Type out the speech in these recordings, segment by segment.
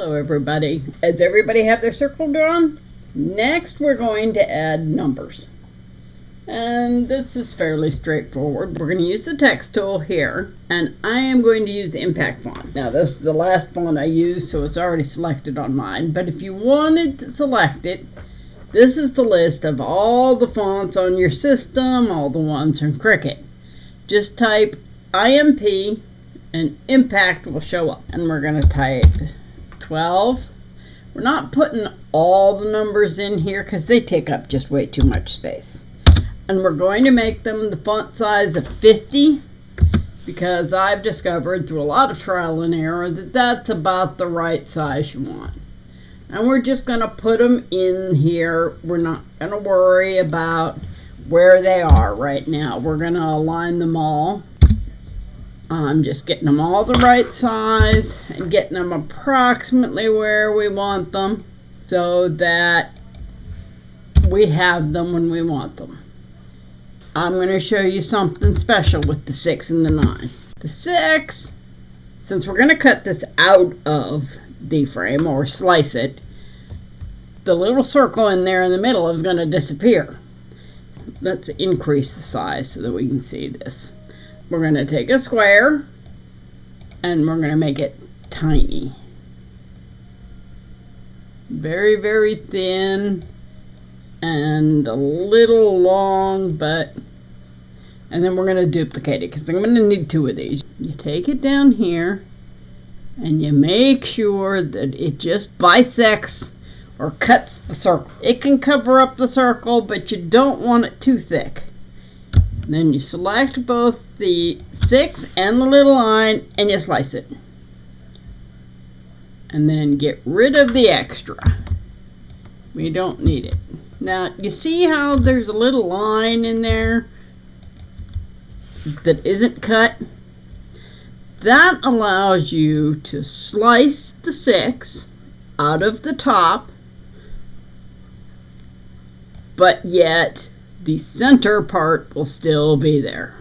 Hello everybody. Does everybody have their circle drawn? Next we're going to add numbers. And this is fairly straightforward. We're going to use the text tool here, and I am going to use impact font. Now this is the last font I used, so it's already selected on mine, but if you wanted to select it, this is the list of all the fonts on your system, all the ones from Cricut. Just type IMP and impact will show up, and we're going to type 12. We're not putting all the numbers in here because they take up just way too much space. And we're going to make them the font size of 50 because I've discovered through a lot of trial and error that that's about the right size you want. And we're just going to put them in here. We're not going to worry about where they are right now. We're going to align them all. I'm just getting them all the right size and getting them approximately where we want them so that we have them when we want them. I'm going to show you something special with the 6 and the 9. The 6, since we're going to cut this out of the frame or slice it, the little circle in there in the middle is going to disappear. Let's increase the size so that we can see this. We're going to take a square and we're going to make it tiny. Very, very thin and a little long, and then we're going to duplicate it because I'm going to need 2 of these. You take it down here and you make sure that it just bisects or cuts the circle. It can cover up the circle, but you don't want it too thick. Then you select both the 6 and the little line and you slice it. And then get rid of the extra. We don't need it. Now, you see how there's a little line in there that isn't cut? That allows you to slice the 6 out of the top, but yet the center part will still be there.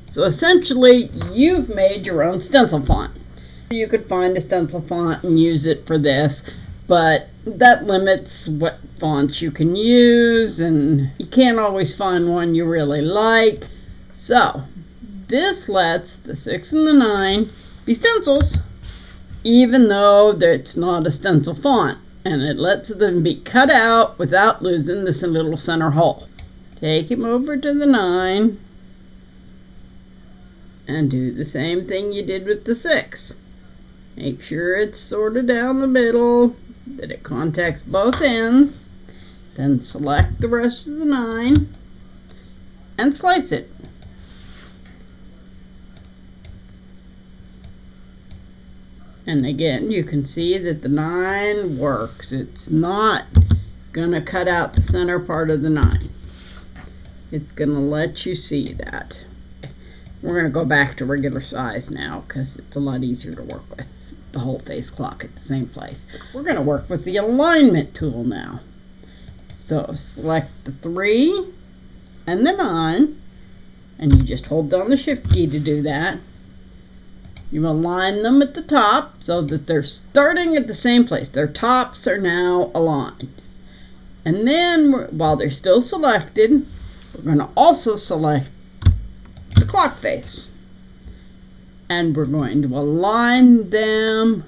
So essentially, you've made your own stencil font. You could find a stencil font and use it for this, but that limits what fonts you can use, and you can't always find one you really like. So this lets the 6 and the 9 be stencils, even though it's not a stencil font, and it lets them be cut out without losing this little center hole. Take him over to the 9 and do the same thing you did with the 6. Make sure it's sort of down the middle, that it contacts both ends. Then select the rest of the 9 and slice it. And again, you can see that the 9 works. It's not going to cut out the center part of the 9. It's going to let you see that. We're going to go back to regular size now because it's a lot easier to work with the whole face clock at the same place. We're going to work with the alignment tool now. So select the 3 and the 9, and you just hold down the shift key to do that. You align them at the top so that they're starting at the same place. Their tops are now aligned. And then, while they're still selected, we're going to also select the clock face. And we're going to align them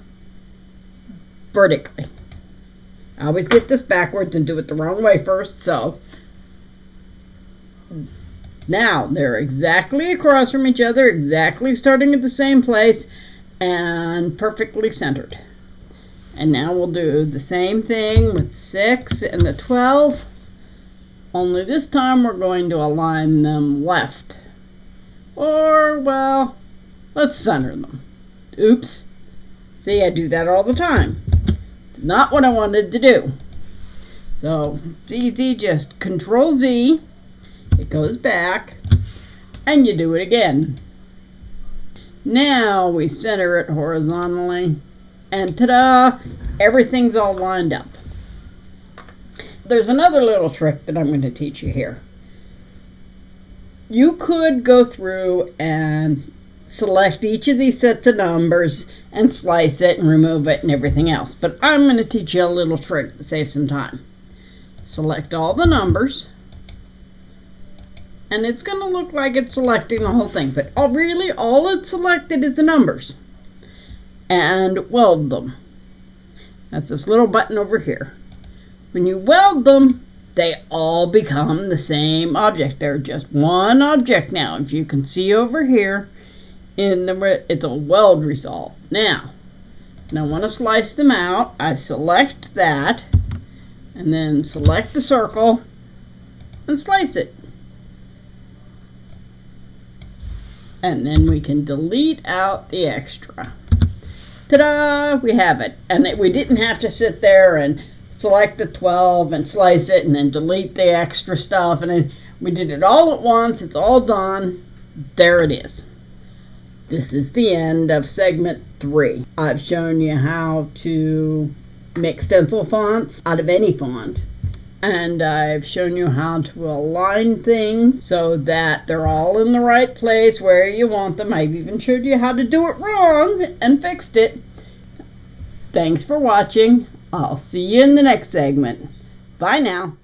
vertically. I always get this backwards and do it the wrong way first, so now they're exactly across from each other, exactly starting at the same place, and perfectly centered. And now we'll do the same thing with 6 and the 12, only this time we're going to align them left. Or, well, let's center them. Oops. See, I do that all the time. It's not what I wanted to do. So, it's easy, just Control Z. It goes back, and you do it again. Now we center it horizontally, and ta-da! Everything's all lined up. There's another little trick that I'm going to teach you here. You could go through and select each of these sets of numbers and slice it and remove it and everything else. But I'm going to teach you a little trick to save some time. Select all the numbers, and it's going to look like it's selecting the whole thing, but really all it's selected is the numbers. And weld them. That's this little button over here. When you weld them, they all become the same object. They're just one object now. If you can see over here, it's a weld resolve. Now I want to slice them out. I select that, and then select the circle and slice it. And then we can delete out the extra. Ta-da! We have it. And we didn't have to sit there and select the 12 and slice it and then delete the extra stuff. And then we did it all at once. It's all done. There it is. This is the end of segment 3. I've shown you how to make stencil fonts out of any font. And I've shown you how to align things so that they're all in the right place where you want them. I've even showed you how to do it wrong and fixed it. Thanks for watching. I'll see you in the next segment. Bye now.